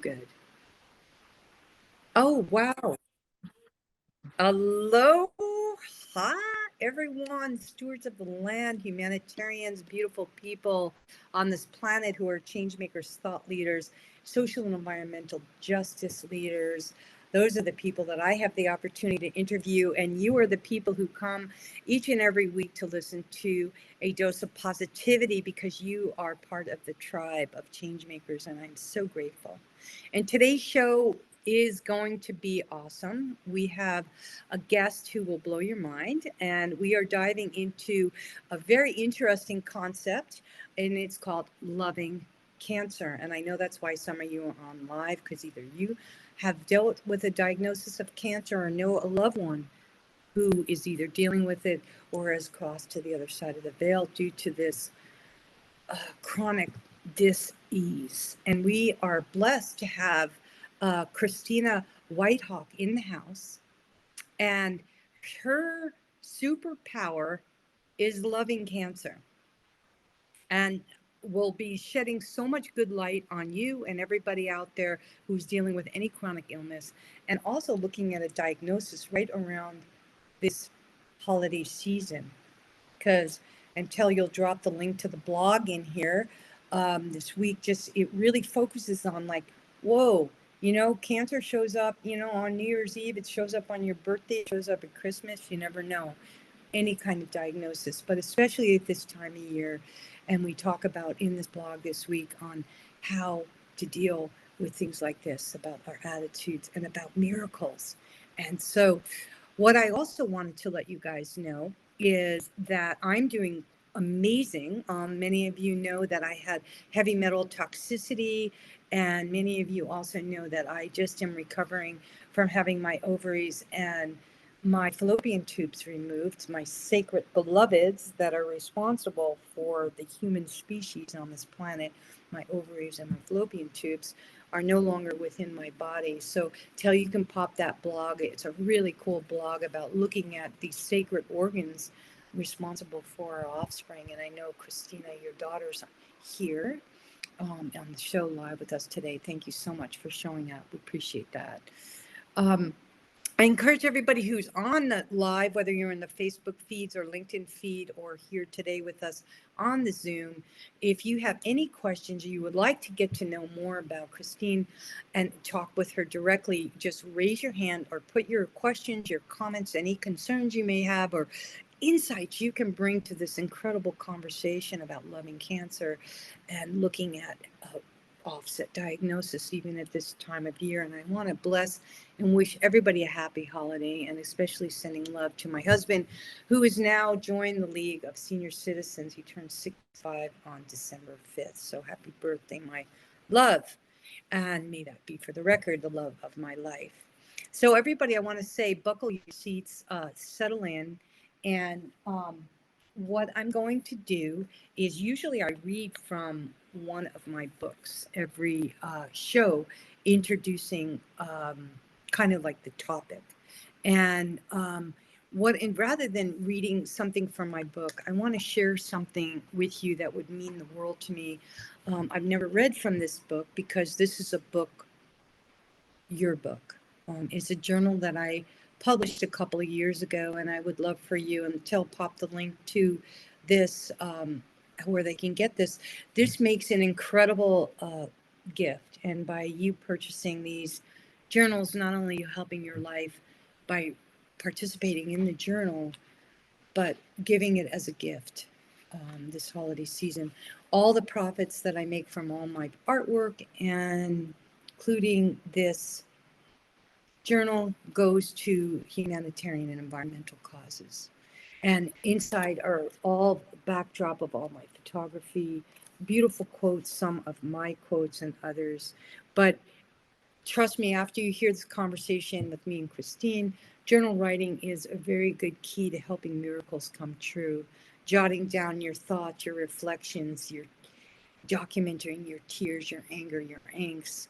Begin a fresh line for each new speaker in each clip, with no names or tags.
good. Oh, wow. Aloha, everyone, stewards of the land, humanitarians, beautiful people on this planet who are change makers, thought leaders, social and environmental justice leaders. Those are the people that I have the opportunity to interview, and you are the people who come each and every week to listen to a dose of positivity because you are part of the tribe of change makers, and I'm so grateful. And today's show is going to be awesome. We have a guest who will blow your mind, and we are diving into a very interesting concept, and it's called loving cancer. And I know that's why some of you are on live, because either you have dealt with a diagnosis of cancer or know a loved one who is either dealing with it or has crossed to the other side of the veil due to this chronic dis-ease. And we are blessed to have Cristina Whitehawk in the house, and her superpower is loving cancer, and will be shedding so much good light on you and everybody out there who's dealing with any chronic illness, and also looking at a diagnosis right around this holiday season. Because until you'll drop the link to the blog in here this week, just it really focuses on like, whoa, cancer shows up, on New Year's Eve, it shows up on your birthday, it shows up at Christmas, you never know any kind of diagnosis, but especially at this time of year. And we talk about in this blog this week on how to deal with things like this, about our attitudes and about miracles. And so what I also wanted to let you guys know is that I'm doing amazing. Many of you know that I had heavy metal toxicity, and many of you also know that I just am recovering from having my ovaries and my fallopian tubes removed, my sacred beloveds that are responsible for the human species on this planet. My ovaries and my fallopian tubes are no longer within my body. So till you can pop that blog, it's a really cool blog about looking at these sacred organs responsible for our offspring. And I know Cristina, your daughter's here on the show live with us today. Thank you so much for showing up. We appreciate that. I encourage everybody who's on the live, whether you're in the Facebook feeds or LinkedIn feed or here today with us on the Zoom, if you have any questions or you would like to get to know more about Christine and talk with her directly, just raise your hand or put your questions, your comments, any concerns you may have, or insights you can bring to this incredible conversation about loving cancer and looking at offset diagnosis even at this time of year. And I want to bless and wish everybody a happy holiday, and especially sending love to my husband, who has now joined the League of Senior Citizens. He turned 65 on December 5th. So happy birthday, my love. And may that be, for the record, the love of my life. So everybody, I want to say, buckle your seats, settle in. And what I'm going to do is, usually I read from one of my books every show, introducing kind of like the topic. And rather than reading something from my book, I want to share something with you that would mean the world to me. I've never read from this book because this is a book, your book. It's a journal that I published a couple of years ago, and I would love for you, and I'll pop the link to this where they can get this. This makes an incredible gift, and by you purchasing these journals, not only are you helping your life by participating in the journal, but giving it as a gift this holiday season. All the profits that I make from all my artwork, and including this journal, goes to humanitarian and environmental causes. And inside are all backdrop of all my photography, beautiful quotes, some of my quotes and others. But trust me, after you hear this conversation with me and Christine, journal writing is a very good key to helping miracles come true. Jotting down your thoughts, your reflections, your documenting your tears, your anger, your angst,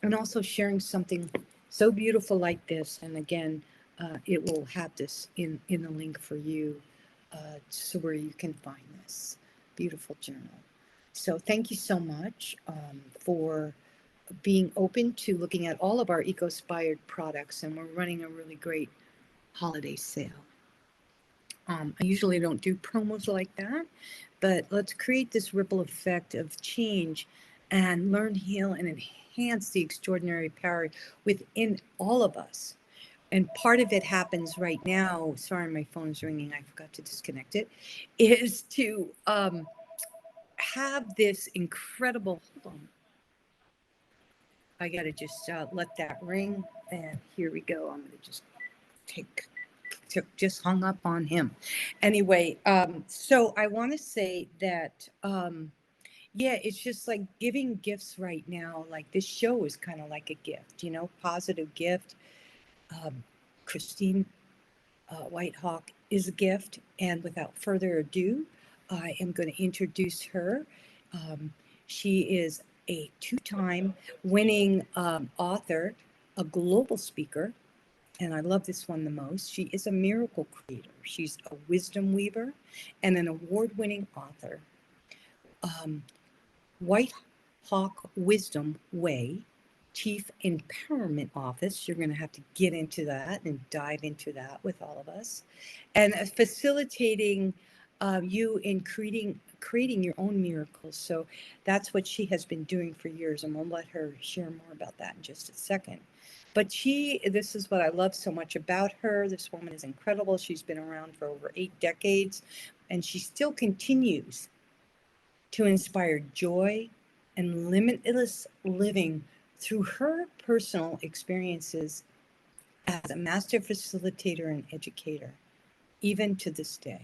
and also sharing something so beautiful like this. And again, it will have this in the link for you, so where you can find this beautiful journal. So thank you so much for being open to looking at all of our eco-inspired products, and we're running a really great holiday sale. I usually don't do promos like that, but let's create this ripple effect of change and learn, heal, and enhance the extraordinary power within all of us. And part of it happens right now. Sorry, my phone's ringing. I forgot to disconnect it. Is to have this incredible. Hold on. I got to just let that ring. And here we go. I'm going to just take just hung up on him. Anyway, so I want to say that yeah, it's just like giving gifts right now. Like this show is kind of like a gift, you know, positive gift. Um, Christine Whitehawk is a gift, and without further ado, I am going to introduce her. Um, she is a two-time winning author, a global speaker, and I love this one the most. She is a miracle creator. She's a wisdom weaver and an award-winning author. Um, White Hawk Wisdom Way, Chief Empowerment Office. You're going to have to get into that and dive into that with all of us, and facilitating you in creating your own miracles. So that's what she has been doing for years, and we'll let her share more about that in just a second. But this is what I love so much about her. This woman is incredible. She's been around for over 8 decades, and she still continues to inspire joy and limitless living through her personal experiences as a master facilitator and educator, even to this day.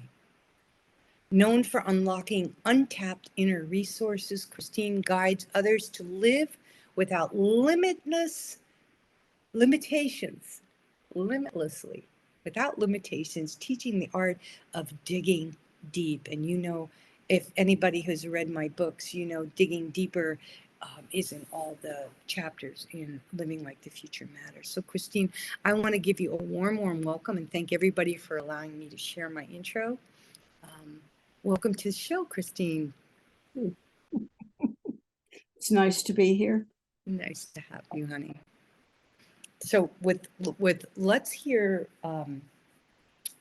Known for unlocking untapped inner resources, Christine guides others to live without limitations, limitlessly, without limitations, teaching the art of digging deep. And you know, if anybody who's read my books, you know, digging deeper is in all the chapters in Living Like the Future Matters. So, Christine, I want to give you a warm, warm welcome and thank everybody for allowing me to share my intro. Welcome to the show, Christine.
It's nice to be here.
Nice to have you, honey. So, with let's hear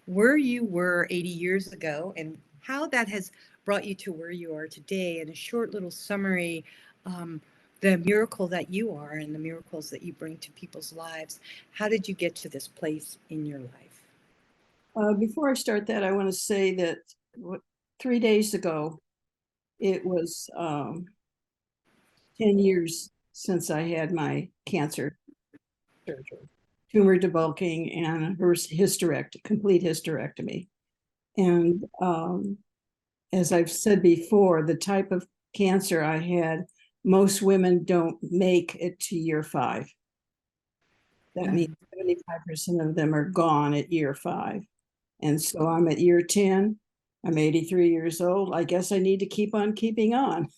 where you were 80 years ago and how that has brought you to where you are today, and a short little summary, the miracle that you are and the miracles that you bring to people's lives. How did you get to this place in your life?
Before I start that, I want to say that 3 days ago, it was 10 years since I had my cancer surgery, tumor debulking, and complete hysterectomy. And as I've said before, the type of cancer I had, most women don't make it to year 5. That means 75% of them are gone at year 5. And so I'm at year 10. I'm 83 years old. I guess I need to keep on keeping on.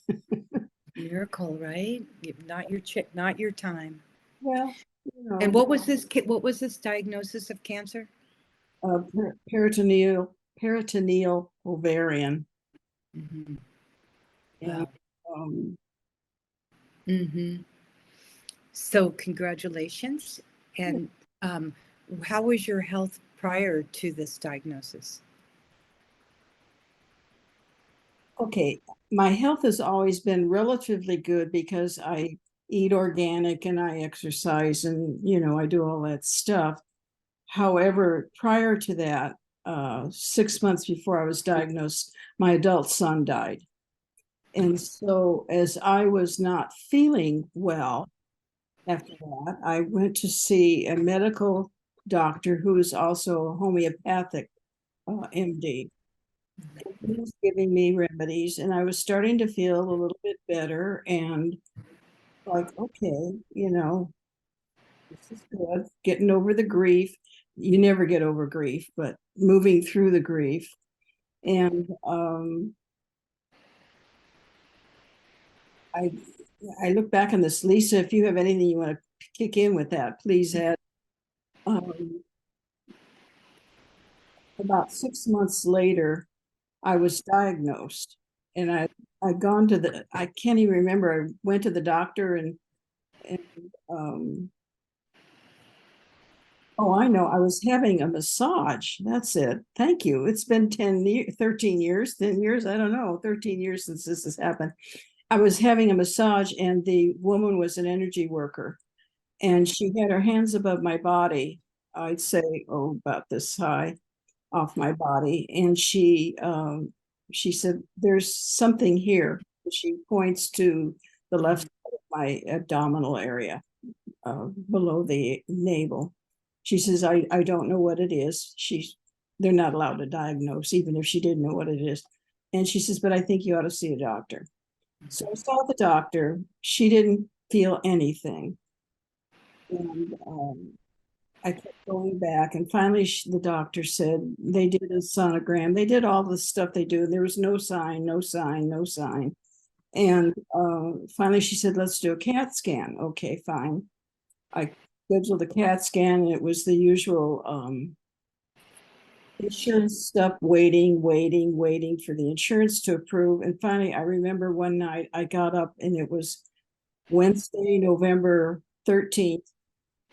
Miracle, right? Not your time.
Well, you know,
And what was this diagnosis of cancer?
peritoneal ovarian.
Mm-hmm.
And
Wow.
um,
Mm-hmm. So congratulations. And how was your health prior to this diagnosis?
okay, my health has always been relatively good because I eat organic and I exercise and, I do all that stuff. However, prior to that, 6 months before I was diagnosed, my adult son died. And so, as I was not feeling well after that, I went to see a medical doctor who is also a homeopathic MD. He was giving me remedies, and I was starting to feel a little bit better. And like, okay, this is good. Getting over the grief. You never get over grief, but moving through the grief. And I look back on this, Lisa. If you have anything you want to kick in with that, please add. About 6 months later, I was diagnosed, and I'd gone to I can't even remember. I went to the doctor and oh, I know. I was having a massage. That's it. Thank you. It's been 13 years, 10 years. I don't know, 13 years since this has happened. I was having a massage and the woman was an energy worker and she had her hands above my body. I'd say, oh, about this high off my body. And she said, there's something here. She points to the left side of my abdominal area, below the navel. She says, I don't know what it is. They're not allowed to diagnose, even if she didn't know what it is. And she says, but I think you ought to see a doctor. So I saw the doctor. She didn't feel anything. And I kept going back. And finally, the doctor said they did a sonogram. They did all the stuff they do. There was no sign, no sign, no sign. And finally, she said, let's do a CAT scan. Okay, fine. I scheduled a CAT scan, and it was the usual insurance stuff, waiting for the insurance to approve. And finally, I remember one night I got up and it was Wednesday, November 13th.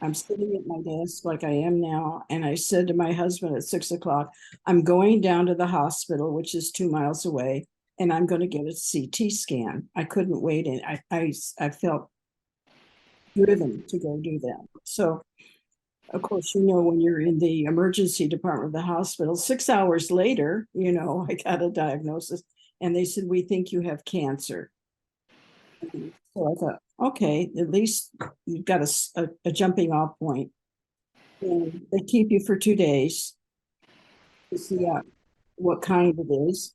I'm sitting at my desk like I am now. And I said to my husband at 6 o'clock, I'm going down to the hospital, which is 2 miles away, and I'm going to get a CT scan. I couldn't wait. And I felt driven to go do that. So, of course, when you're in the emergency department of the hospital, 6 hours later, I got a diagnosis and they said, we think you have cancer. So I thought, okay, at least you've got a jumping off point. And they keep you for 2 days to see what kind it is.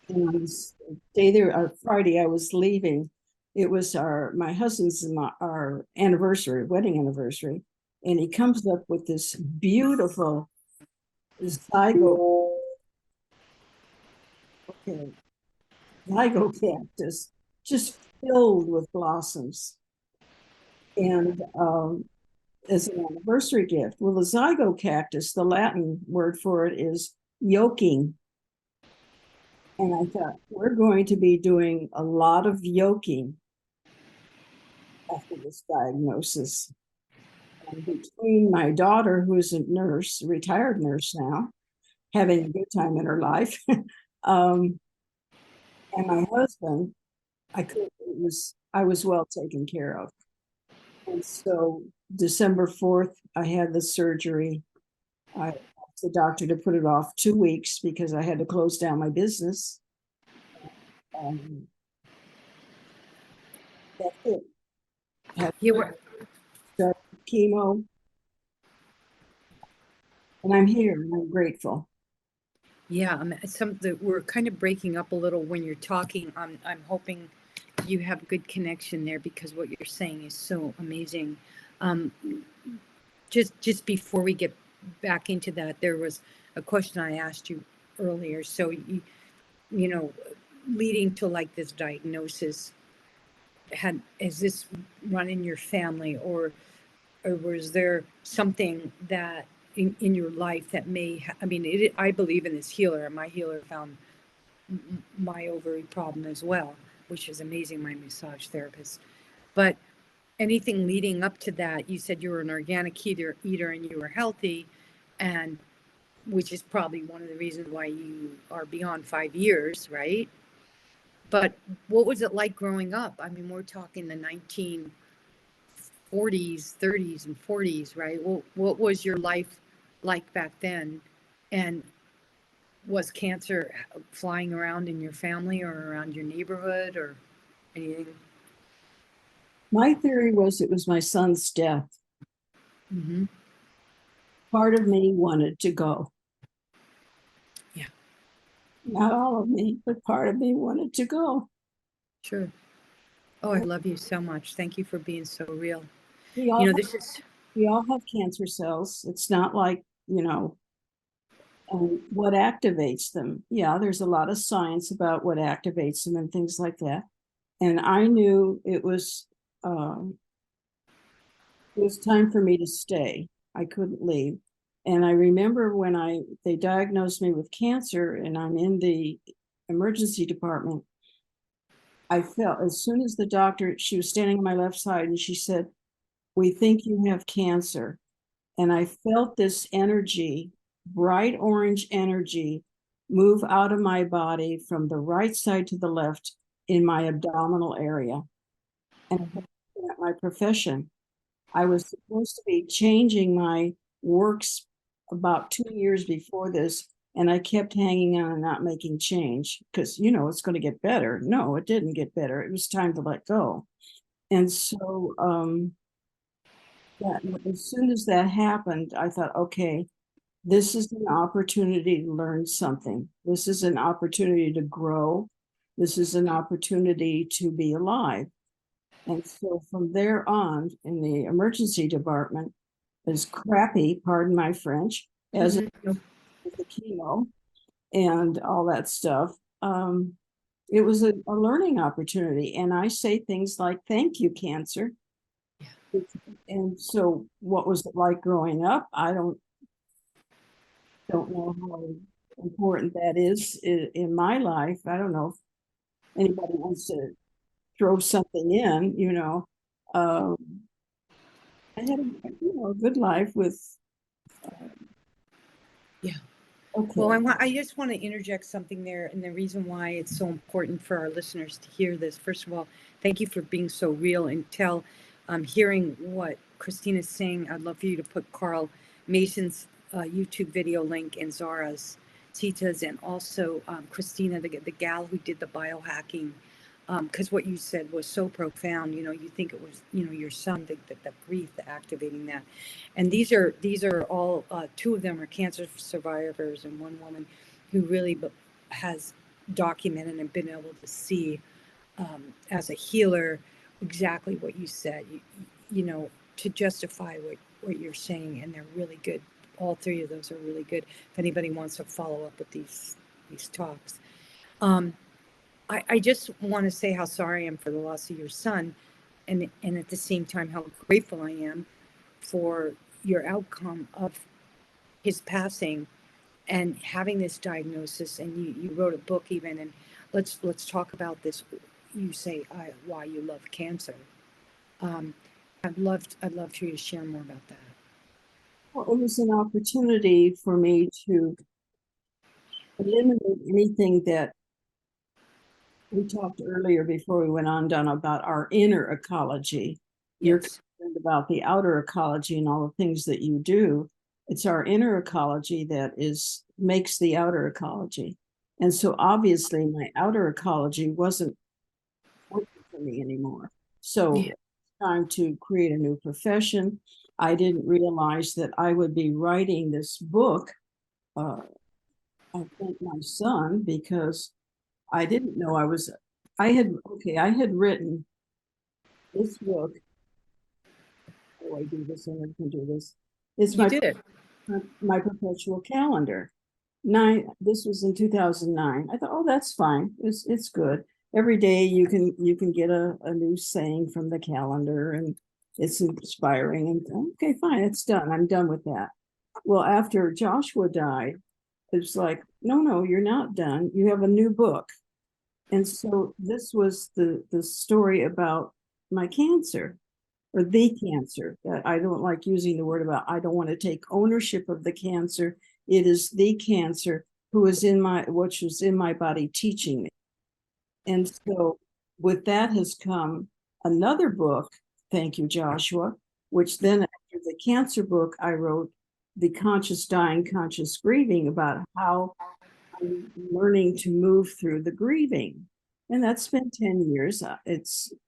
And on this day there, Friday, I was leaving. It was my husband's and our anniversary, wedding anniversary. And he comes up with this beautiful zygote cactus, just filled with blossoms. And as an anniversary gift. Well, the zygote cactus, the Latin word for it is yoking. And I thought, we're going to be doing a lot of yoking after this diagnosis. And between my daughter, who's a nurse, a retired nurse now, having a good time in her life, and my husband, I was well taken care of. And so December 4th, I had the surgery. I asked the doctor to put it off 2 weeks because I had to close down my business. That's it.
You were,
Chemo. And I'm here and I'm grateful.
yeah, we're kind of breaking up a little when you're talking. I'm hoping you have good connection there because what you're saying is so amazing. Um, just before we get back into that, there was a question I asked you earlier. So you know, leading to like this diagnosis, has this run in your family, or was there something that in your life that I mean, I believe in this healer, and my healer found my ovary problem as well, which is amazing, my massage therapist. But anything leading up to that, you said you were an organic eater and you were healthy, and which is probably one of the reasons why you are beyond 5 years, right? But what was it like growing up? I mean, we're talking the 1940s, 30s, and 40s, right? Well, what was your life like back then? And was cancer flying around in your family or around your neighborhood or anything?
My theory was it was my son's death.
Mm-hmm.
Part of me wanted to go.
Yeah.
Not all of me, but part of me wanted to go.
Sure. Oh, I love you so much. Thank you for being so real.
We all, have,
This is,
we all have cancer cells. It's not like, what activates them. Yeah, there's a lot of science about what activates them and things like that. And I knew it was time for me to stay. I couldn't leave. And I remember when they diagnosed me with cancer and I'm in the emergency department, I felt as soon as the doctor, she was standing on my left side and she said, "We think you have cancer." And I felt this energy, bright orange energy, move out of my body from the right side to the left in my abdominal area. And at my profession, I was supposed to be changing my works about 2 years before this, and I kept hanging on and not making change because, it's going to get better. No, it didn't get better. It was time to let go. And so, as soon as that happened, I thought, okay, this is an opportunity to learn something. This is an opportunity to grow. This is an opportunity to be alive. And so from there on, in the emergency department, as crappy, pardon my French, as
Mhm.
the chemo and all that stuff, it was a learning opportunity. And I say things like, "Thank you, cancer." And so what was it like growing up? I don't know how important that is in my life. I don't know if anybody wants to throw something in. Um, I had a good life with.
Yeah.
Okay.
Well, I just want to interject something there, and the reason why it's so important for our listeners to hear this. First of all, thank you for being so real and hearing what Christina's saying. I'd love for you to put Carl Mason's YouTube video link and Zara's, Tita's, and also Christina, the gal who did the biohacking. Because what you said was so profound. You think it was, your son, the grief, the activating that. And these are all, two of them are cancer survivors, and one woman who really has documented and been able to see, as a healer, exactly what you said. To justify what you're saying, and they're really good. All three of those are really good. If anybody wants to follow up with these talks. Um, I just want to say how sorry I am for the loss of your son, and at the same time how grateful I am for your outcome of his passing and having this diagnosis. And you wrote a book even, and let's talk about this. You say why you love cancer. Um, I'd love for you to share more about that.
Well, it was an opportunity for me to eliminate anything that we talked earlier before we went on down about our inner ecology. You're
Yes.
concerned about the outer ecology and all the things that you do. It's our inner ecology that makes the outer ecology. And so obviously my outer ecology wasn't working for me anymore. So
Yeah.
time to create a new profession. I didn't realize that I would be writing this book. I thank my son because I didn't know I had written this book. Oh, I do this and I can do this. It's
You did it.
my perpetual calendar. This was in 2009. I thought, oh, that's fine. It's good. Every day you can get a new saying from the calendar and it's inspiring and okay, fine, it's done. I'm done with that. Well, after Joshua died, it's like, no, you're not done. You have a new book. And so this was the story about my cancer or the cancer. That I don't like using the word about, I don't want to take ownership of the cancer. It is the cancer which was in my body teaching me. And so with that has come another book, thank you, Joshua, which then after the cancer book, I wrote The Conscious Dying, Conscious Grieving about how I'm learning to move through the grieving. And that's been 10 years.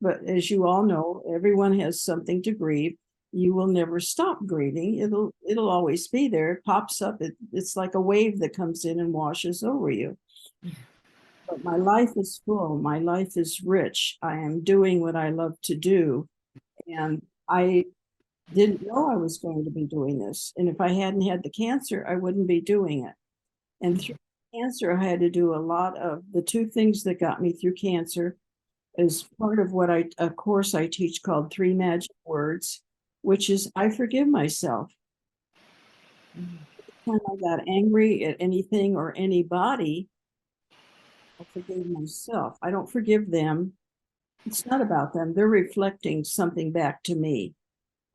But as you all know, everyone has something to grieve. You will never stop grieving. It'll always be there. It pops up. It's like a wave that comes in and washes over you. But my life is full. My life is rich. I am doing what I love to do. And I didn't know I was going to be doing this. And if I hadn't had the cancer, I wouldn't be doing it. And through cancer, I had to do a lot of the two things that got me through cancer is part of a course I teach called 3 Magic Words, which is I forgive myself. Every time I got angry at anything or anybody, I forgave myself. I don't forgive them. It's not about them. They're reflecting something back to me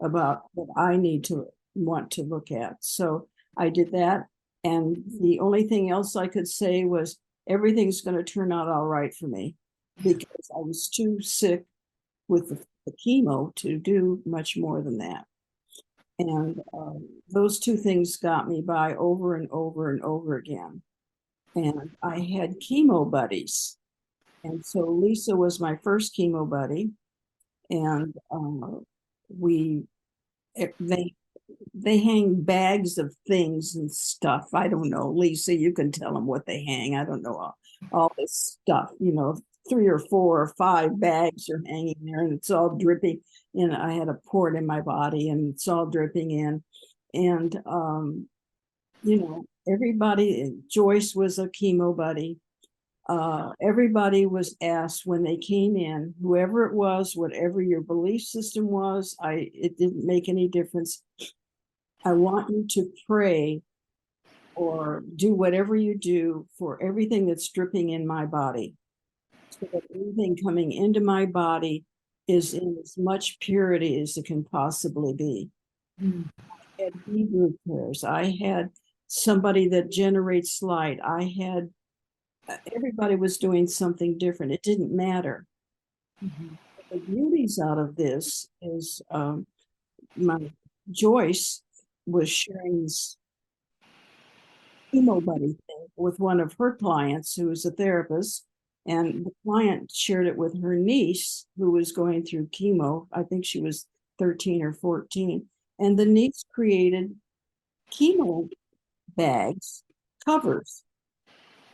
about what I need to want to look at. So I did that. And the only thing else I could say was everything's going to turn out all right for me because I was too sick with the chemo to do much more than that. And those two things got me by over and over and over again. And I had chemo buddies. And so Lisa was my first chemo buddy. And we, they hang bags of things and stuff. I don't know, Lisa, you can tell them what they hang. I don't know all this stuff, 3 or 4 or 5 bags are hanging there and it's all dripping. And I had a port in my body and it's all dripping in. And, everybody, Joyce was a chemo buddy. Everybody was asked when they came in, whoever it was, whatever your belief system was, it didn't make any difference. I want you to pray or do whatever you do for everything that's dripping in my body. So that everything coming into my body is in as much purity as it can possibly be.
Mm.
I had Hebrew prayers. I had somebody that generates light. I had everybody was doing something different. It didn't matter.
Mm-hmm.
The beauties out of this is my Joyce was sharing this chemo buddy thing with one of her clients who was a therapist. And the client shared it with her niece who was going through chemo. I think she was 13 or 14. And the niece created chemo bags, covers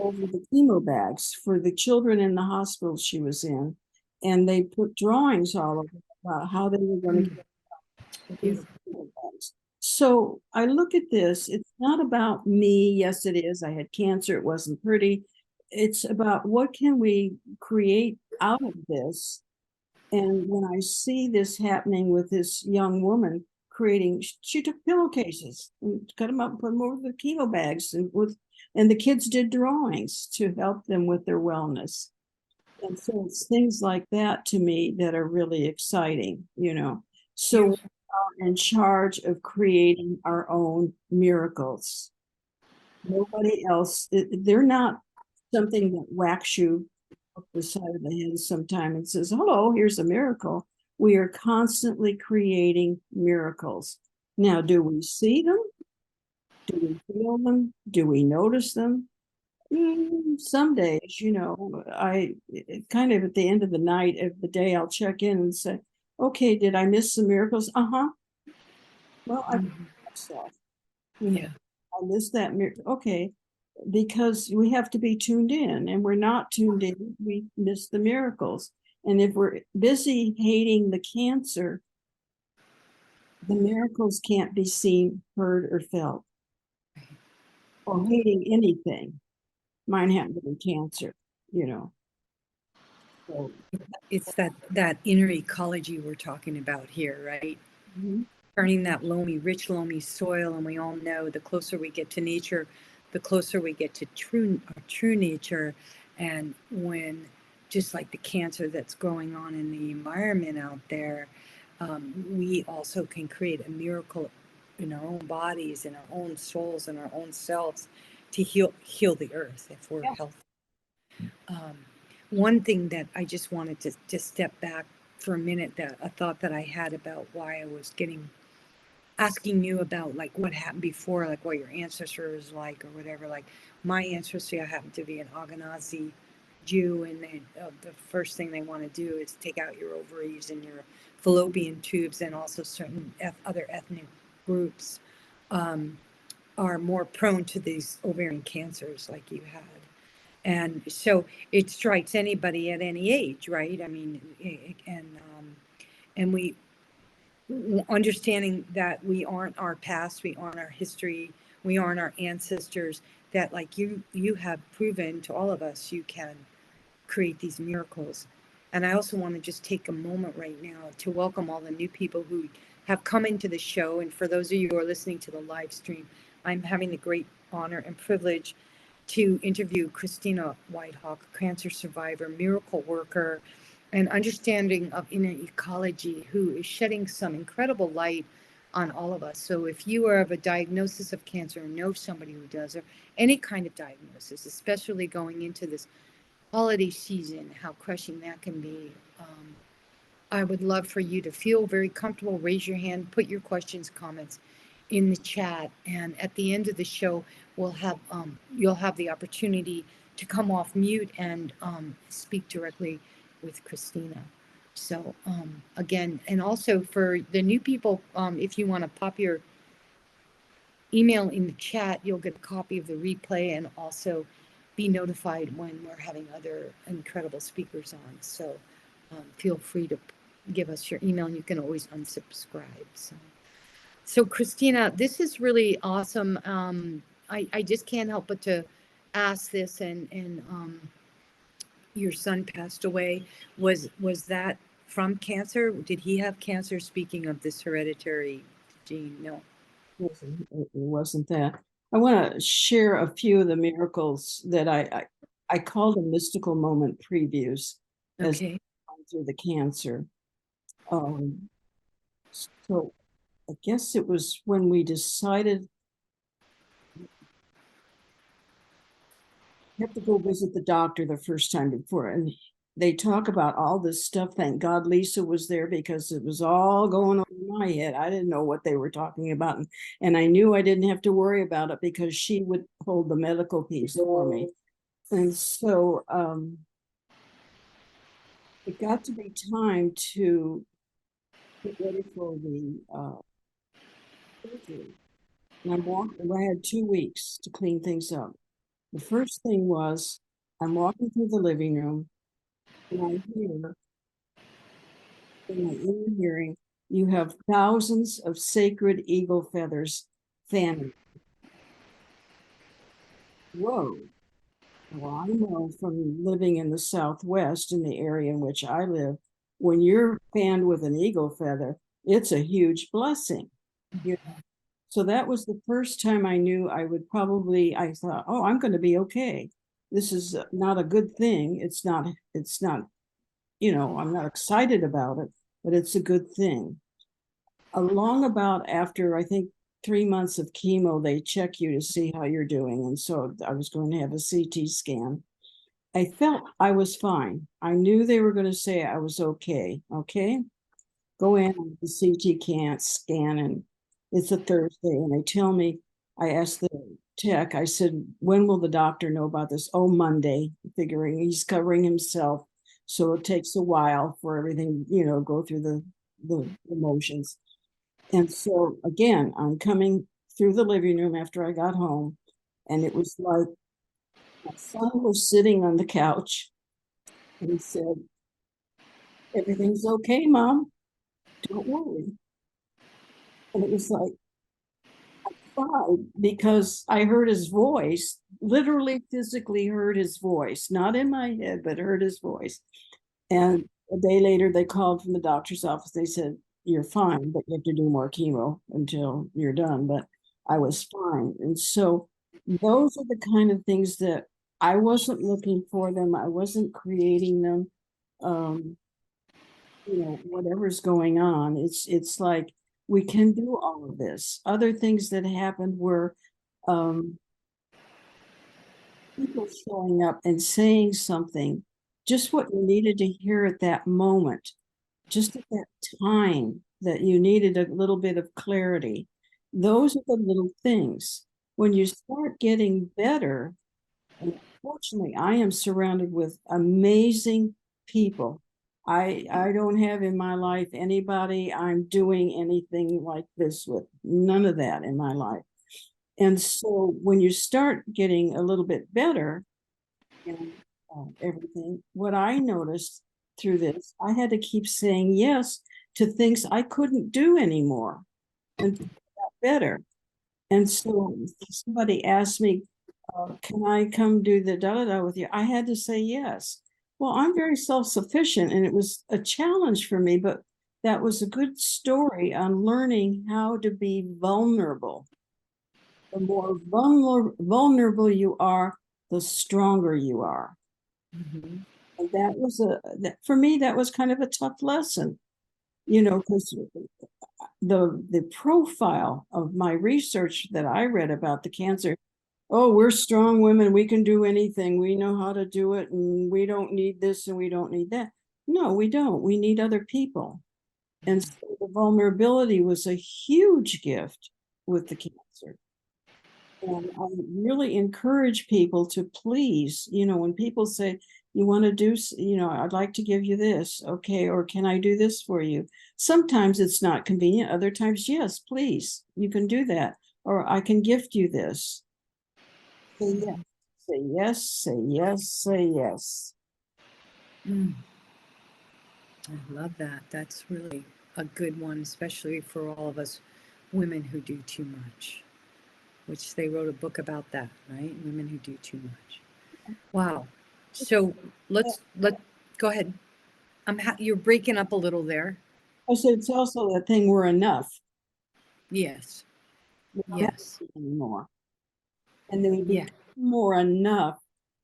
over the chemo bags for the children in the hospital she was in. And they put drawings all over about how they were going to get these chemo bags. So I look at this, it's not about me. Yes, it is. I had cancer. It wasn't pretty. It's about what can we create out of this. And when I see this happening with this young woman creating, she took pillowcases and cut them up and put them over the chemo bags and the kids did drawings to help them with their wellness. And so it's things like that to me that are really exciting. So we are in charge of creating our own miracles. Nobody else, they're not something that whacks you up the side of the head sometime and says, hello, here's a miracle. We are constantly creating miracles. Now, do we see them? Do we feel them? Do we notice them? Some days, I kind of at the end of the night of the day, I'll check in and say, okay, did I miss some miracles? Uh-huh. Well, I myself,
Yeah.
I missed that miracle. Okay, because we have to be tuned in and we're not tuned in, we miss the miracles. And if we're busy hating the cancer, the miracles can't be seen, heard, or felt. Or hating anything. Mine happened to be cancer, So,
It's that inner ecology we're talking about here, right?
mhm.
Turning that rich loamy soil, and we all know the closer we get to nature, the closer we get to true nature. And when, just like the cancer that's going on in the environment out there, we also can create a miracle in our own bodies, in our own souls, in our own selves, to heal the earth if we're
Yeah.
healthy. Um, One thing that I just wanted to just step back for a minute, that a thought that I had about why I was asking you about like what happened before, like what your ancestor was like or whatever. Like my ancestry, I happen to be an Ashkenazi Jew, and the first thing they want to do is take out your ovaries and your fallopian tubes, and also certain other ethnic groups um, are more prone to these ovarian cancers like you had. And so it strikes anybody at any age, right? I mean, and we understanding that we aren't our past, we aren't our history, we aren't our ancestors, that like you have proven to all of us you can create these miracles. And I also want to just take a moment right now to welcome all the new people who have come into the show. And for those of you who are listening to the live stream, I'm having the great honor and privilege to interview Cristina Whitehawk, cancer survivor, miracle worker, and understanding of inner ecology, who is shedding some incredible light on all of us. So if you are of a diagnosis of cancer or know somebody who does, or any kind of diagnosis, especially going into this holiday season, how crushing that can be. I would love for you to feel very comfortable. Raise your hand, put your questions, comments in the chat, and at the end of the show, we'll have you'll have the opportunity to come off mute and speak directly with Cristina. So again, and also for the new people, if you want to pop your email in the chat, you'll get a copy of the replay and also be notified when we're having other incredible speakers on. So feel free to give us your email, and you can always unsubscribe. So Cristina, this is really awesome. I just can't help but to ask this, and your son passed away. Was that from cancer? Did he have cancer? Speaking of this hereditary gene, no.
It wasn't that. I want to share a few of the miracles that I call them mystical moment previews as
Okay.
through the cancer. So I guess it was when we decided you have to go visit the doctor the first time before, and they talk about all this stuff. Thank God Lisa was there, because it was all going on in my head. I didn't know what they were talking about, and I knew I didn't have to worry about it because she would hold the medical piece for me. And so it got to be time to get ready for the surgery. And I had 2 weeks to clean things up. The first thing was, I'm walking through the living room, and I hear, in my inner hearing, you have thousands of sacred eagle feathers fanning. Whoa. Well, I know from living in the Southwest, in the area in which I live, when you're fanned with an eagle feather, it's a huge blessing. You know? So that was the first time I knew I thought, oh, I'm going to be okay. This is not a good thing. It's not, I'm not excited about it, but it's a good thing. Along about after, I think, 3 months of chemo, they check you to see how you're doing. And so I was going to have a CT scan. I felt I was fine. I knew they were going to say I was okay. Okay. Go in on the CT can't scan, and it's a Thursday. And they tell me, I asked the tech, I said, when will the doctor know about this? Oh, Monday, figuring he's covering himself. So it takes a while for everything, go through the motions. And so again, I'm coming through the living room after I got home, and it was like my son was sitting on the couch, and he said, everything's okay, Mom. Don't worry. And it was like, I cried because I heard his voice, literally physically heard his voice, not in my head, but heard his voice. And a day later, they called from the doctor's office. They said, you're fine, but you have to do more chemo until you're done. But I was fine. And so those are the kind of things that I wasn't looking for them. I wasn't creating them. Whatever's going on, it's like we can do all of this. Other things that happened were people showing up and saying something, just what you needed to hear at that moment, just at that time that you needed a little bit of clarity. Those are the little things. When you start getting better, and fortunately, I am surrounded with amazing people. I don't have in my life anybody I'm doing anything like this with. None of that in my life. And so when you start getting a little bit better and everything, what I noticed through this, I had to keep saying yes to things I couldn't do anymore and got better. And so somebody asked me, can I come do the da-da-da with you? I had to say yes. Well, I'm very self-sufficient, and it was a challenge for me, but that was a good story on learning how to be vulnerable. The more vulnerable you are, the stronger you are.
Mm-hmm.
And for me, that was kind of a tough lesson, because the profile of my research that I read about the cancer, oh, we're strong women, we can do anything, we know how to do it, and we don't need this and we don't need that. No, we don't. We need other people. And so the vulnerability was a huge gift with the cancer. And I really encourage people to please, when people say, you want to do, I'd like to give you this, okay, or can I do this for you? Sometimes it's not convenient. Other times, yes, please, you can do that. Or I can gift you this. Say yes, say yes, say yes, say yes.
Mm. I love that. That's really a good one, especially for all of us women who do too much, which they wrote a book about that, right? Women who do too much. Wow. So let go ahead. You're breaking up a little there.
I said it's also that thing we're enough.
Yes.
We're not
Yes.
anymore. And then we
Yeah.
become more enough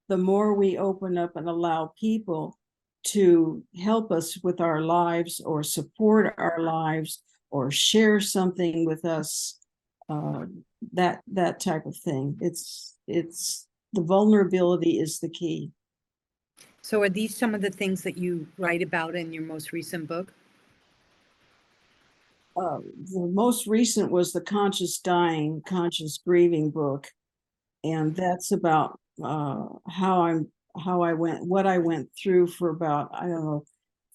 the more we open up and allow people to help us with our lives or support our lives or share something with us, that type of thing. It's the vulnerability is the key.
So are these some of the things that you write about in your most recent book?
The most recent was the Conscious Dying, Conscious Grieving book, and that's about what I went through for about, I don't know,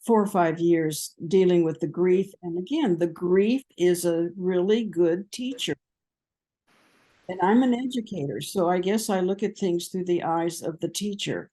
4 or 5 years dealing with the grief. And again, the grief is a really good teacher. And I'm an educator, so I guess I look at things through the eyes of the teacher.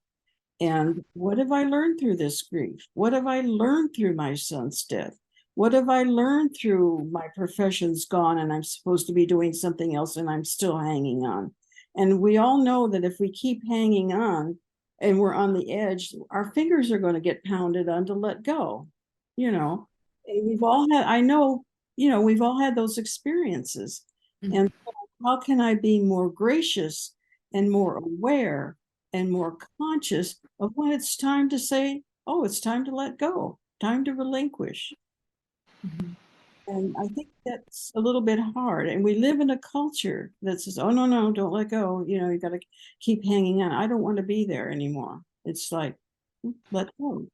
And what have I learned through this grief? What have I learned through my son's death? What have I learned through my profession's gone and I'm supposed to be doing something else and I'm still hanging on? And we all know that if we keep hanging on and we're on the edge, our fingers are going to get pounded on to let go. And we've all had, I know, we've all had those experiences.
Mhm.
And how can I be more gracious and more aware and more conscious of when it's time to say, oh, it's time to let go, time to relinquish.
Mhm.
And I think that's a little bit hard. And we live in a culture that says, oh, no, no, don't let go. You got to keep hanging on. I don't want to be there anymore. It's like, let go.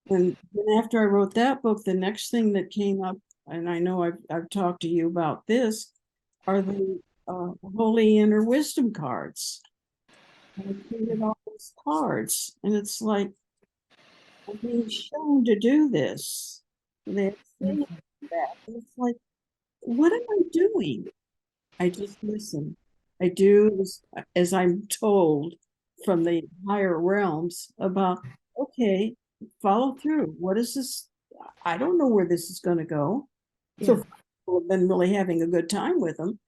And then after I wrote that book, the next thing that came up, and I know I've talked to you about this, are the Holy Inner Wisdom cards. And I created all these cards, and it's like I'm being shown to do this. They're saying that. And it's like, what am I doing? I just listen. I do as I'm told from the higher realms about, okay, follow through. What is this? I don't know where this is going to go. So
Yeah.
people have been really having a good time with them,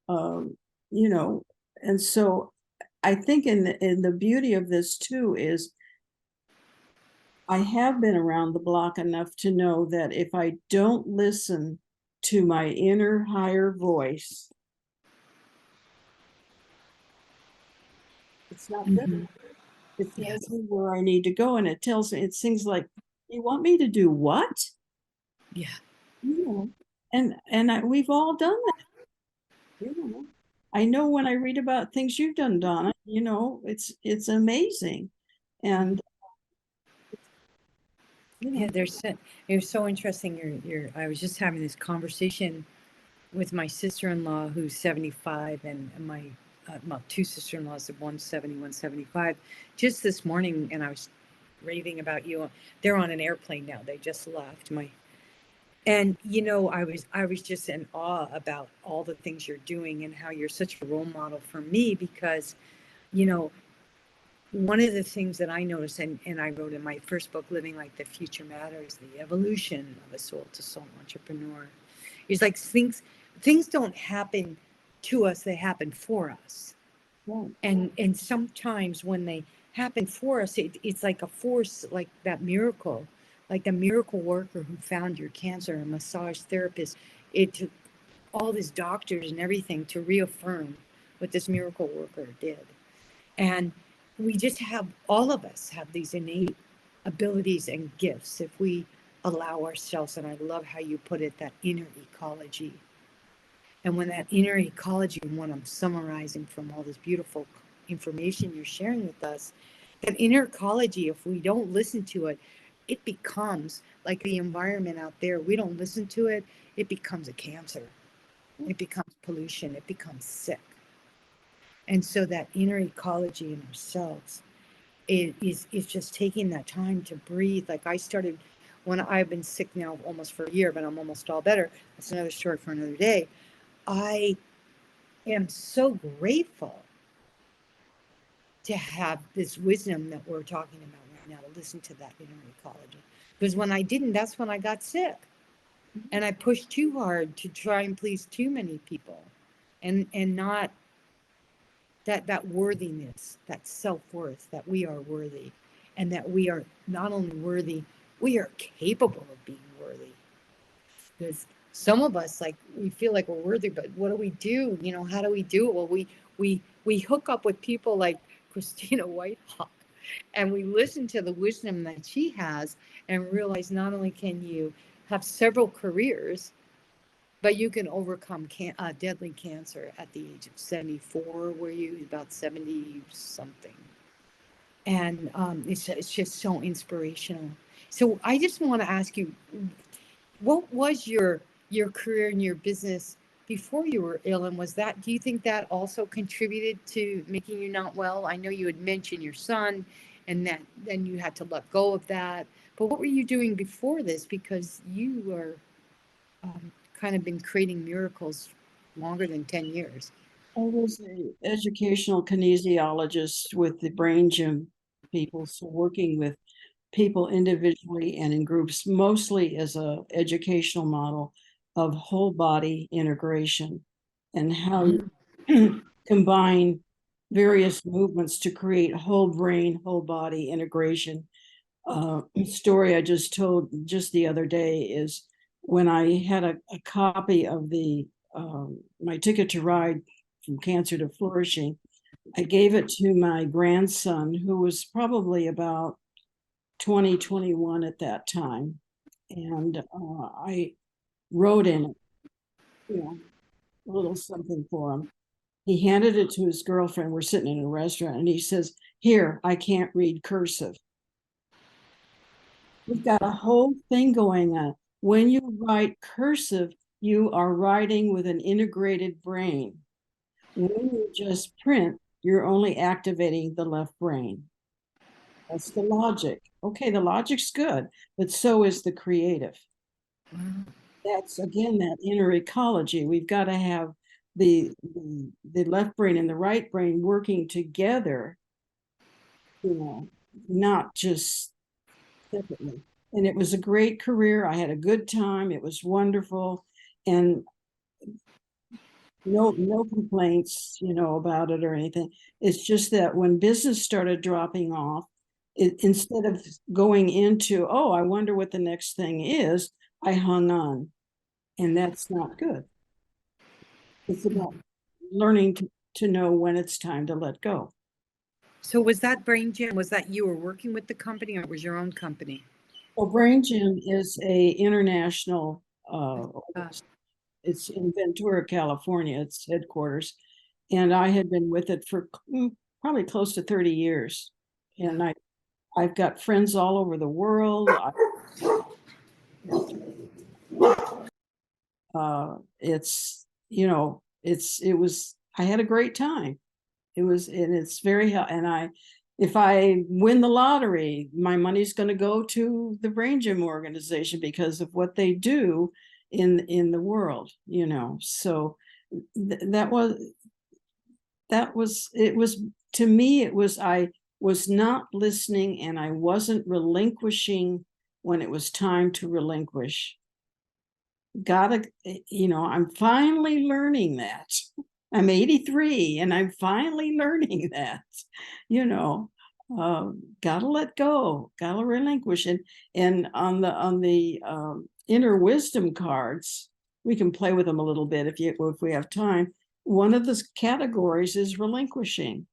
um, you know, and so I think in the beauty of this too is I have been around the block enough to know that if I don't listen to my inner higher voice, it's not good.
Mhm.
It tells
Yes.
me where I need to go, and it tells me, it things like, you want me to do what?
Yeah.
You know, we've all done that. You know, I know when I read about things you've done, Donna, it's amazing. And you
Yeah.
know,
They're so interesting. I was just having this conversation with my sister-in-law who's 75 and my well, two sister-in-laws, one's 70, one's 75, just this morning, and I was raving about you. They're on an airplane now. They just left my and I was just in awe about all the things you're doing and how you're such a role model for me because you know one of the things that I noticed, and I wrote in my first book, Living Like the Future Matters, the evolution of a soul to soul entrepreneur, is like things don't happen to us, they happen for us.
right,
And sometimes when they happen for us, it's like a force, like that miracle, like the miracle worker who found your cancer, a massage therapist. It took all these doctors and everything to reaffirm what this miracle worker did. And we just have, all of us have these innate abilities and gifts if we allow ourselves. And I love how you put it, that inner ecology. And when that inner ecology, and what I'm summarizing from all this beautiful information you're sharing with us, that inner ecology, if we don't listen to it, it becomes like the environment out there. We don't listen to it, it becomes a cancer. It becomes pollution. It becomes sick. And so that inner ecology in ourselves is just taking that time to breathe. Like I started when I've been sick now almost for a year, but I'm almost all better. That's another story for another day. I am so grateful to have this wisdom that we're talking about right now, to listen to that inner ecology. Because when I didn't, that's when I got sick. And I pushed too hard to try and please too many people, and not that worthiness, that self-worth, that we are worthy, and that we are not only worthy, we are capable of being worthy. Because some of us, like, we feel like we're worthy, but what do we do? You know, how do we do it? Well, we hook up with people like Cristina Whitehawk, and we listen to the wisdom that she has, and realize not only can you have several careers, but you can overcome deadly cancer at the age of 74. Were you about 70 something? And it's just so inspirational. So I just want to ask you, what was your career and your business before you were ill, and was that, do you think that also contributed to making you not well? I know you had mentioned your son, and that then you had to let go of that, but what were you doing before this? Because you were kind of been creating miracles longer than 10 years.
I was an educational kinesiologist with the brain gym people, so working with people individually and in groups, mostly as a educational model of whole body integration and how you combine various movements to create whole brain, whole body integration. Story I just told just the other day is when I had a copy of the my Ticket to Ride from Cancer to Flourishing. I gave it to my grandson, who was probably about 2021 at that time. And I wrote in it, you know, a little something for him. He handed it to his girlfriend. We're sitting in a restaurant, and he says, "Here, I can't read cursive." We've got a whole thing going on. When you write cursive, you are writing with an integrated brain. When you just print, you're only activating the left brain. That's the logic. Okay, the logic's good, but so is the creative. That's again that inner ecology. We've got to have the left brain and the right brain working together, you know, not just separately. And it was a great career. I had a good time. It was wonderful. And no complaints, you know, about it or anything. It's just that when business started dropping off, instead of going into, oh, I wonder what the next thing is, I hung on. And that's not good. It's about learning to know when it's time to let go.
So was that Brain Gym, was that you were working with the company, or it was your own company?
Well, Brain Gym is a international it's in Ventura, California, its headquarters. And I had been with it for probably close to 30 years. And I've got friends all over the world. It's, you know, I had a great time. And it's very, and if I win the lottery, my money's going to go to the Brain Gym organization because of what they do in the world, you know. So that was it was to me, it was, I was not listening, and I wasn't relinquishing when it was time to relinquish. Gotta, you know, I'm finally learning that. I'm 83 and I'm finally learning that, you know, gotta let go, gotta relinquish. And on the inner wisdom cards, we can play with them a little bit if we have time. One of the categories is relinquishing.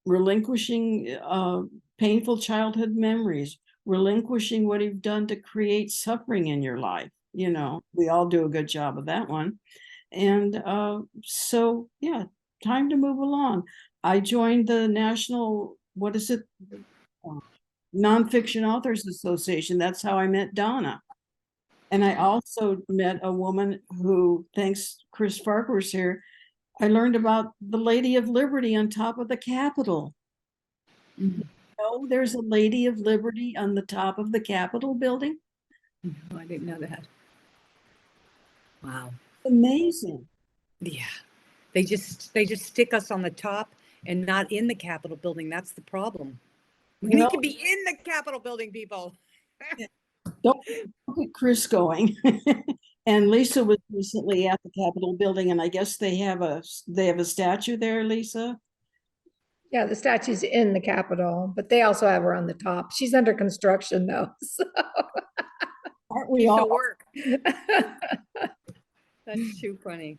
relinquishing painful childhood memories, relinquishing what you've done to create suffering in your life. You know, we all do a good job of that one. And so, yeah, time to move along. I joined the National, what is it? Nonfiction Authors Association. That's how I met Donna. And I also met a woman who, thanks Chris Farquhar's here, I learned about the Lady of Liberty on top of the Capitol.
Mm.
Oh, there's a Lady of Liberty on the top of the Capitol building.
No, I didn't know that. Wow.
Amazing.
Yeah. They just stick us on the top and not in the Capitol building. That's the problem. We need to be in the Capitol building, people.
Don't get Chris going. And Lisa was recently at the Capitol building, and I guess they have a statue there, Lisa.
Yeah, the statue's in the Capitol, but they also have her on the top. She's under construction though. So.
Aren't we all?
Work. That's too funny.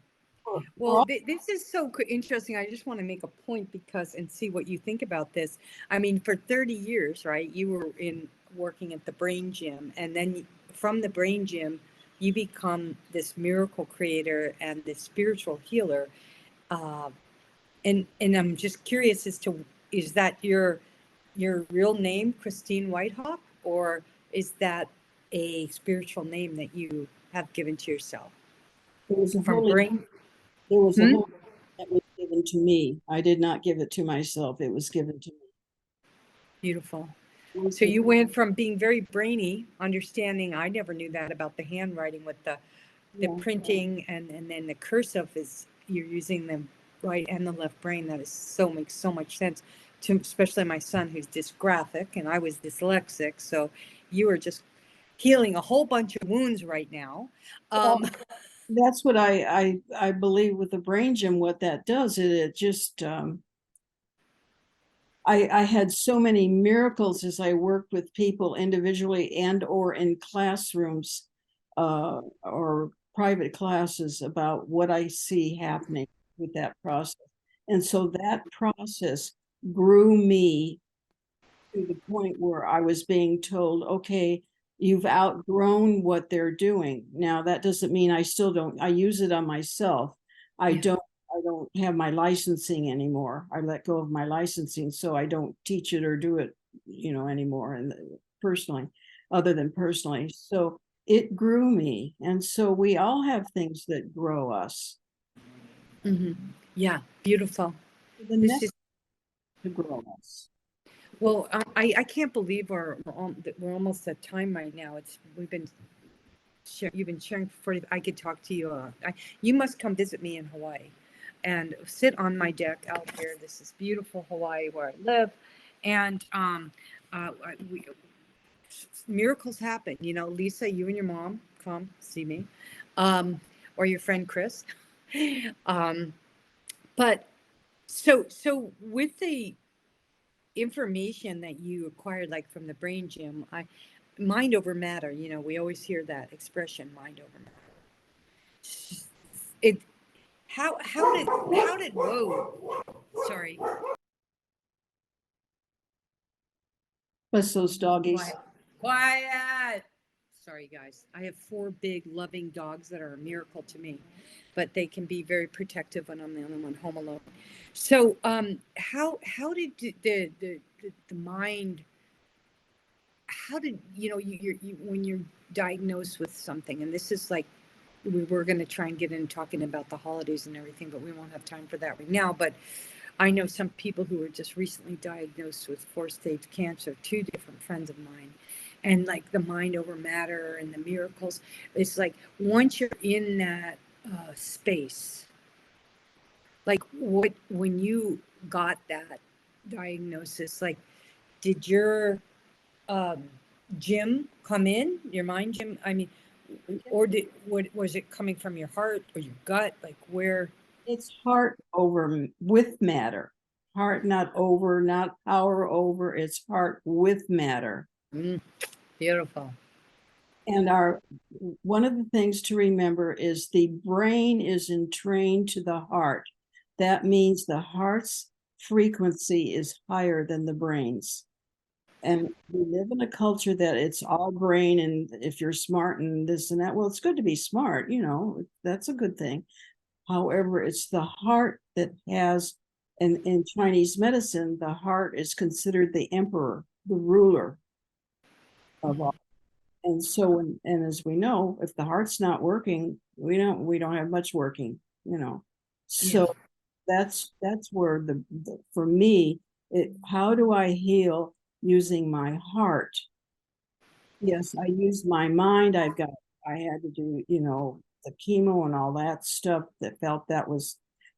Well, this is so interesting. I just want to make a point because and see what you think about this. I mean, for 30 years, right? You were working at the Brain Gym, and then from the Brain Gym, you become this miracle creator and this spiritual healer. And I'm just curious as to, is that your real name, Cristina Whitehawk, or is that a spiritual name that you have given to yourself?
There was a
From Brain.
There was a whole that was given to me. I did not give it to myself. It was given to me.
Beautiful. So you went from being very brainy, understanding, I never knew that about the handwriting with the printing and then the cursive is you're using the right and the left brain. That is makes so much sense to especially my son who's dysgraphic and I was dyslexic. So you are just healing a whole bunch of wounds right now.
That's what I believe with the Brain Gym. What that does, it just I had so many miracles as I worked with people individually and or in classrooms or private classes about what I see happening with that process. And so that process grew me to the point where I was being told, okay, you've outgrown what they're doing. Now, that doesn't mean I still don't, I use it on myself. I don't have my licensing anymore. I let go of my licensing, so I don't teach it or do it, anymore and personally, other than personally. So it grew me. And so we all have things that grow us.
Mm-hmm. Yeah, beautiful.
This is to grow us.
Well, I can't believe we're almost at time right now. You've been sharing for 40. I could talk to you. You must come visit me in Hawaii, and sit on my deck out here. This is beautiful Hawaii where I live, and miracles happen. Lisa, you and your mom come see me, or your friend Chris. But so with the information that you acquired like from the Brain Gym, mind over matter, we always hear that expression, mind over matter. How did whoa, sorry,
Bless those doggies.
Quiet. Sorry guys, I have 4 big loving dogs that are a miracle to me, but they can be very protective when I'm the only one home alone. So how did the mind, how did you when you're diagnosed with something, and this is like we were going to try and get in talking about the holidays and everything, but we won't have time for that right now. But I know some people who were just recently diagnosed with 4-stage cancer, 2 different friends of mine, and like the mind over matter and the miracles. It's like once you're in that space, like when you got that diagnosis, like did your gym come in, your mind gym? I mean, or was it coming from your heart or your gut? Like where?
It's heart over with matter. Heart not over, not power over. It's heart with matter.
Beautiful.
And one of the things to remember is the brain is entrained to the heart. That means the heart's frequency is higher than the brain's. And we live in a culture that it's all brain, and if you're smart and this and that, well, it's good to be smart, that's a good thing. However, it's the heart that has, and in Chinese medicine, the heart is considered the emperor, the ruler of all. And so, and as we know, if the heart's not working, we don't have much working, So that's where for me, how do I heal using my heart? Yes, I used my mind. I had to do, the chemo and all that stuff that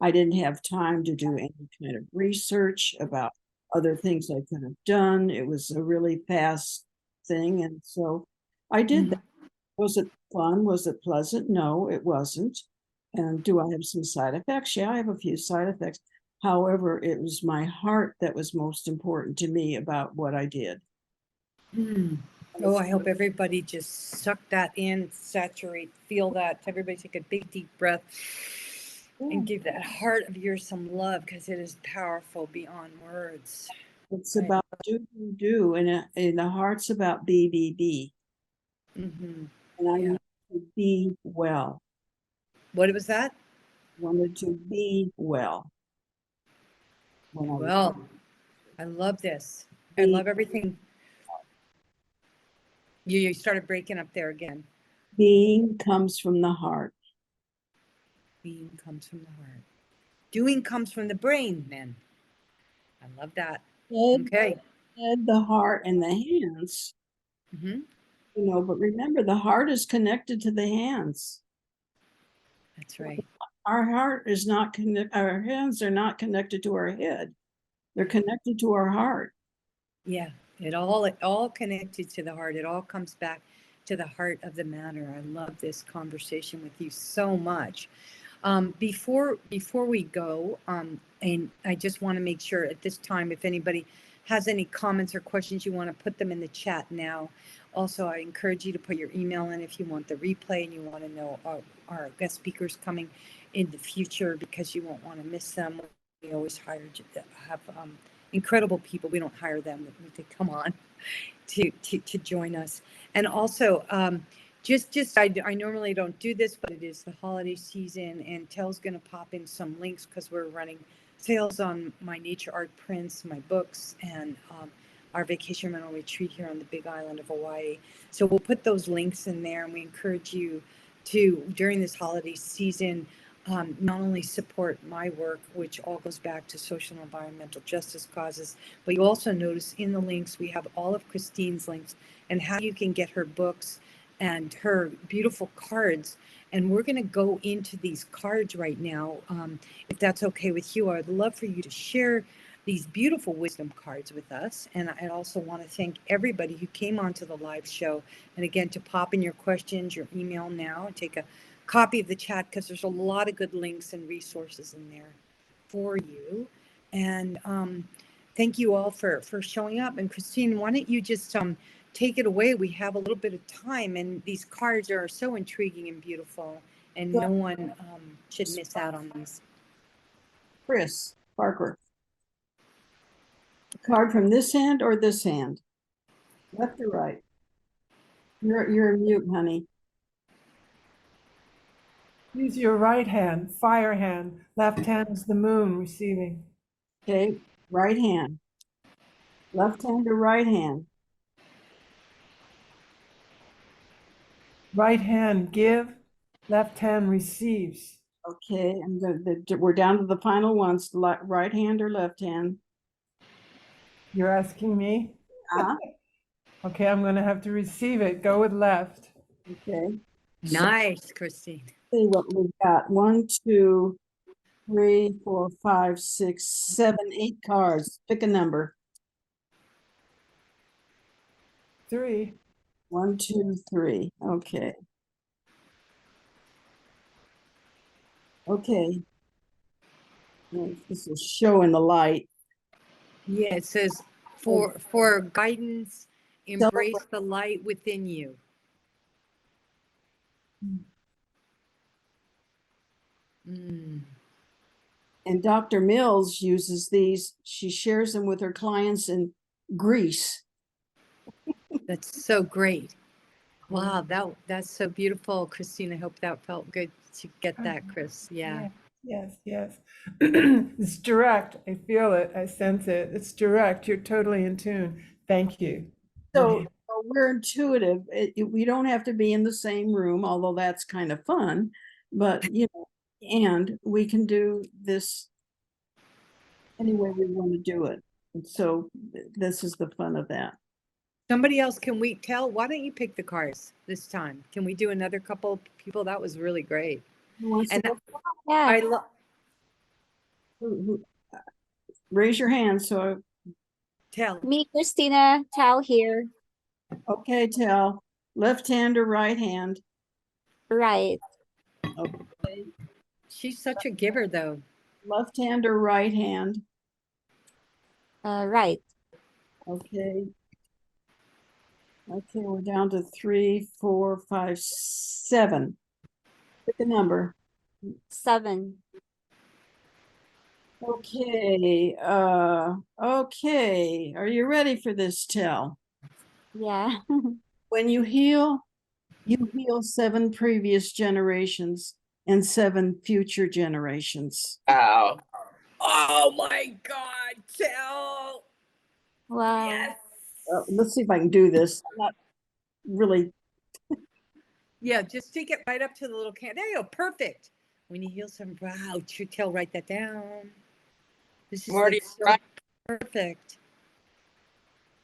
I didn't have time to do any kind of research about other things I could have done. It was a really fast thing. And so I did that. Was it fun? Was it pleasant? No, it wasn't. And do I have some side effects? Yeah, I have a few side effects. However, it was my heart that was most important to me about what I did.
Oh, I hope everybody just suck that in, saturate, feel that. Everybody take a big deep breath and give that heart of yours some love, because it is powerful beyond words.
It's about do, and the heart's about be.
Mm-hmm.
And I need to be well.
What was that?
Wanted to be well.
Well, I love this. I love everything. You started breaking up there again.
Being comes from the heart.
Being comes from the heart. Doing comes from the brain, then. I love that. Okay.
Head, the heart, and the hands.
Mm-hmm.
But remember, the heart is connected to the hands.
That's right.
Our heart is not connected. Our hands are not connected to our head. They're connected to our heart.
Yeah, it all connected to the heart. It all comes back to the heart of the matter. I love this conversation with you so much. Before we go, and I just want to make sure at this time, if anybody has any comments or questions, you want to put them in the chat now. Also, I encourage you to put your email in if you want the replay and you want to know our guest speakers coming in the future, because you won't want to miss them. We always have incredible people. We don't hire them; they come on to join us. And also, I normally don't do this, but it is the holiday season, and Tel's going to pop in some links because we're running sales on my nature art prints, my books, and our vacation rental retreat here on the Big Island of Hawaii. So we'll put those links in there, and we encourage you to, during this holiday season, not only support my work, which all goes back to social and environmental justice causes, but you also notice in the links we have all of Christine's links and how you can get her books and her beautiful cards. And we're going to go into these cards right now. If that's okay with you, I'd love for you to share these beautiful wisdom cards with us. And I also want to thank everybody who came onto the live show. And again, to pop in your questions, your email now, and take a copy of the chat, because there's a lot of good links and resources in there for you. And thank you all for showing up. And Christine, why don't you just take it away? We have a little bit of time, and these cards are so intriguing and beautiful, and no one should miss out on these.
Chris Parker. A card from this hand or this hand? Left or right? You're mute, honey.
Use your right hand, fire hand. Left hand is the moon receiving.
Okay, right hand. Left hand or right hand?
Right hand give, left hand receives.
Okay, we're down to the final ones. Right hand or left hand?
You're asking me?
Uh-huh.
Okay, I'm going to have to receive it. Go with left.
Okay.
Nice, Christine.
See what we've got. 1, 2, 3, 4, 5, 6, 7, 8 cards. Pick a number.
3.
1, 2, 3. Okay. Okay. This is showing the light.
Yeah, it says for guidance, embrace the light within you.
And Dr. Mills uses these, she shares them with her clients in Greece.
That's so great. Wow, that's so beautiful, Christine. I hope that felt good to get that, Chris. Yeah.
Yes, yes. It's direct. I feel it. I sense it. It's direct. You're totally in tune. Thank you.
So we're intuitive. We don't have to be in the same room, although that's kind of fun. But, you know, and we can do this any way we want to do it. And so this is the fun of that.
Somebody else, can we tell? Why don't you pick the cards this time? Can we do another couple people? That was really great.
Who wants to
And
go?
I
Yeah,
love
Raise your hand. So,
tell.
me, Christina, Tao here.
okay, tell left hand or right hand.
Right,
Okay.
She's such a giver, though.
Left hand or right hand.
right.
Okay. Okay, we're down to 3, 4, 5, 7. Pick a number.
7.
Okay, okay. Are you ready for this, Tell?
Yeah.
When you heal 7 previous generations and 7 future generations.
Wow.
Oh my God, tell.
Wow.
Yes.
Let's see if I can do this. I'm not really.
Yeah, just stick it right up to the little can. There you go. Perfect. When you heal some, wow, tell, write that down. This is
Marty,
like so
right.
perfect.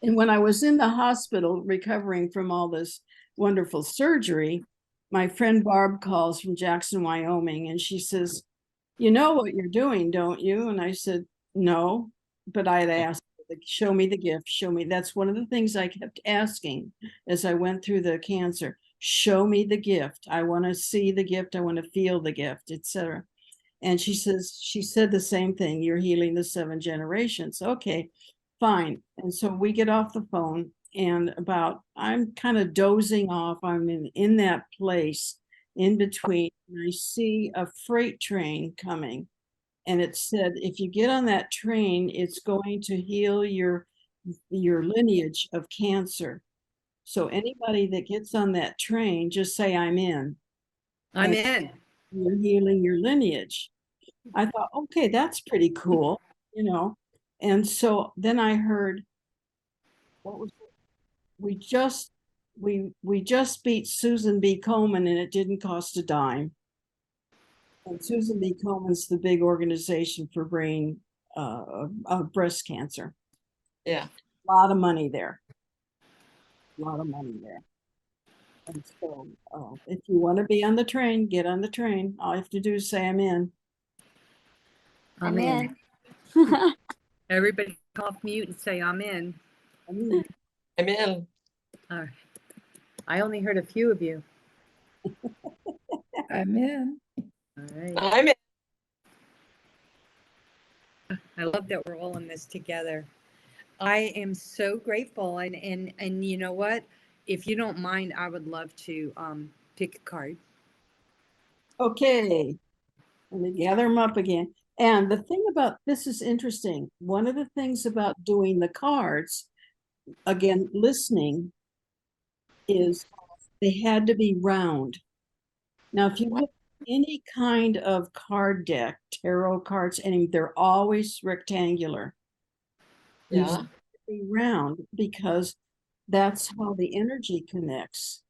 And when I was in the hospital recovering from all this wonderful surgery, my friend Barb calls from Jackson, Wyoming, and she says, "You know what you're doing, don't you?" And I said, "No," but I had asked, "Show me the gift, show me." That's one of the things I kept asking as I went through the cancer. Show me the gift. I want to see the gift. I want to feel the gift, etc. And she said the same thing. You're healing the 7 generations. Okay, fine. And so we get off the phone, and I'm kind of dozing off. I'm in that place in between. And I see a freight train coming. And it said, if you get on that train, it's going to heal your lineage of cancer. So anybody that gets on that train, just say, "I'm in."
I'm
And
in.
you're healing your lineage. I thought, okay, that's pretty cool, you know. And so then I heard, what was it? We just beat Susan B. Komen, and it didn't cost a dime. And Susan B. Komen's the big organization for breast cancer.
Yeah.
A lot of money there. A lot of money there. And so if you want to be on the train, get on the train. All you have to do is say, "I'm in."
I'm in.
in.
Everybody come off mute and say, I'm in.
I'm in.
I'm in.
All right. I only heard a few of you.
I'm in.
All right.
I'm in.
I love that we're all in this together. I am so grateful. And you know what? If you don't mind, I would love to pick a card.
Okay. Let me gather them up again. And the thing about this is interesting. One of the things about doing the cards, again, listening, is they had to be round. Now, if you look at any kind of card deck, tarot cards, and they're always rectangular. These
Yeah.
have to be round because that's how the energy connects.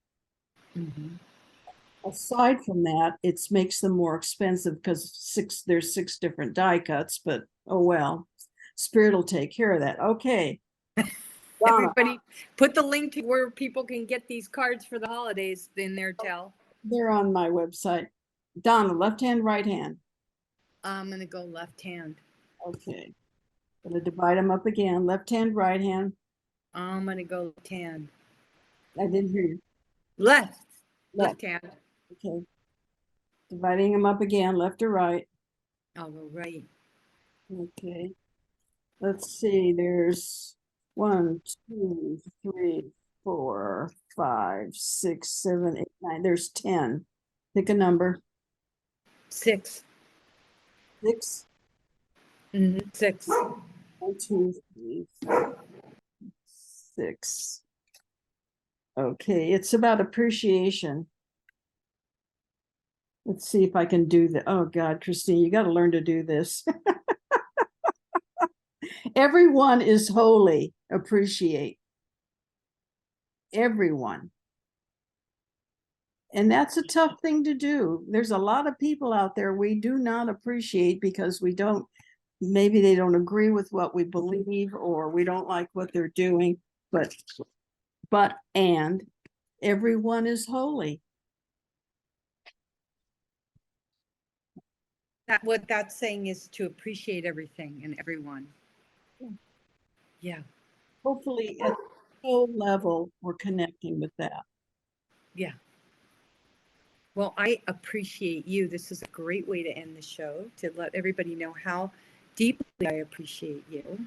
Aside from that, it makes them more expensive because there's 6 different die cuts, but oh well. Spirit will take care of that. Okay. Donna,
Everybody put the link to where people can get these cards for the holidays in there, Tell.
they're on my website. Donna, left hand, right hand.
I'm going to go left hand.
Okay. Gonna divide them up again. Left hand, right hand.
I'm going to go left hand.
I didn't hear you.
Left.
Left.
Left hand.
Okay. Dividing them up again, left or right.
I'll go right.
Okay. Let's see. There's 1, 2, 3, 4, 5, 6, 7, 8, 9. There's 10. Pick a number.
6.
6.
6.
1, 2, 3, 4, 6. Okay, it's about appreciation. Let's see if I can do that. Oh God, Christine, you got to learn to do this. Everyone is holy. Appreciate everyone. And that's a tough thing to do. There's a lot of people out there we do not appreciate because we don't, maybe they don't agree with what we believe or we don't like what they're doing, and everyone is holy.
What that's saying is to appreciate everything and everyone. Yeah.
Hopefully at soul level, we're connecting with that.
Yeah. Well, I appreciate you. This is a great way to end the show, to let everybody know how deeply I appreciate you.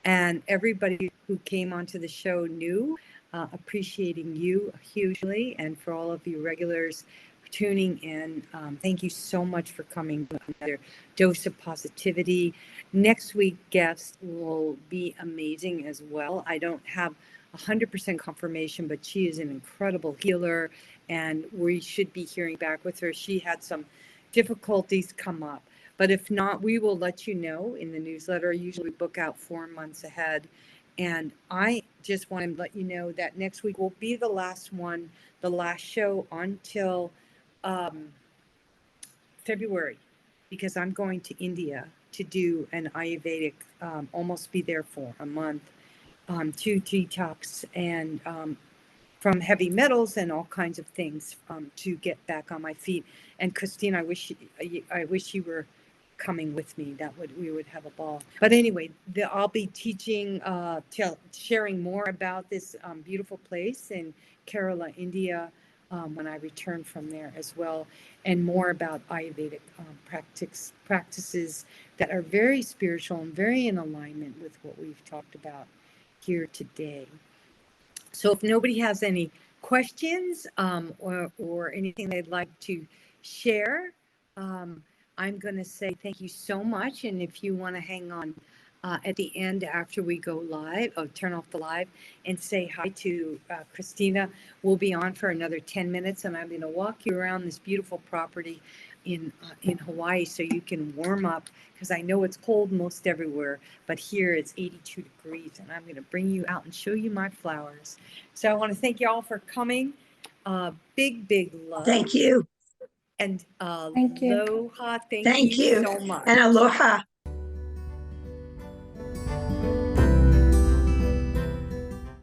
And everybody who came onto the show knew, appreciating you hugely. And for all of you regulars tuning in, thank you so much for coming. Another dose of positivity. Next week guest will be amazing as well. I don't have 100% confirmation, but she is an incredible healer and we should be hearing back with her. She had some difficulties come up, but if not, we will let you know in the newsletter. Usually we book out 4 months ahead. And I just want to let you know that next week will be the last one, the last show until February, because I'm going to India to do an Ayurvedic, almost be there for a month, to detox and from heavy metals and all kinds of things, to get back on my feet. And Christine, I wish you were coming with me. We would have a ball. But anyway, I'll be teaching, sharing more about this beautiful place in Kerala, India, when I return from there as well, and more about Ayurvedic practices that are very spiritual and very in alignment with what we've talked about here today. So if nobody has any questions or anything they'd like to share, I'm going to say thank you so much. And if you want to hang on at the end after we go live, turn off the live and say hi to Cristina, we'll be on for another 10 minutes. And I'm going to walk you around this beautiful property in Hawaii so you can warm up, because I know it's cold most everywhere, but here it's 82 degrees and I'm going to bring you out and show you my flowers. So I want to thank you all for coming. Big love.
Thank you.
And
Thank you.
aloha.
Thank
you
you.
so much.
And aloha.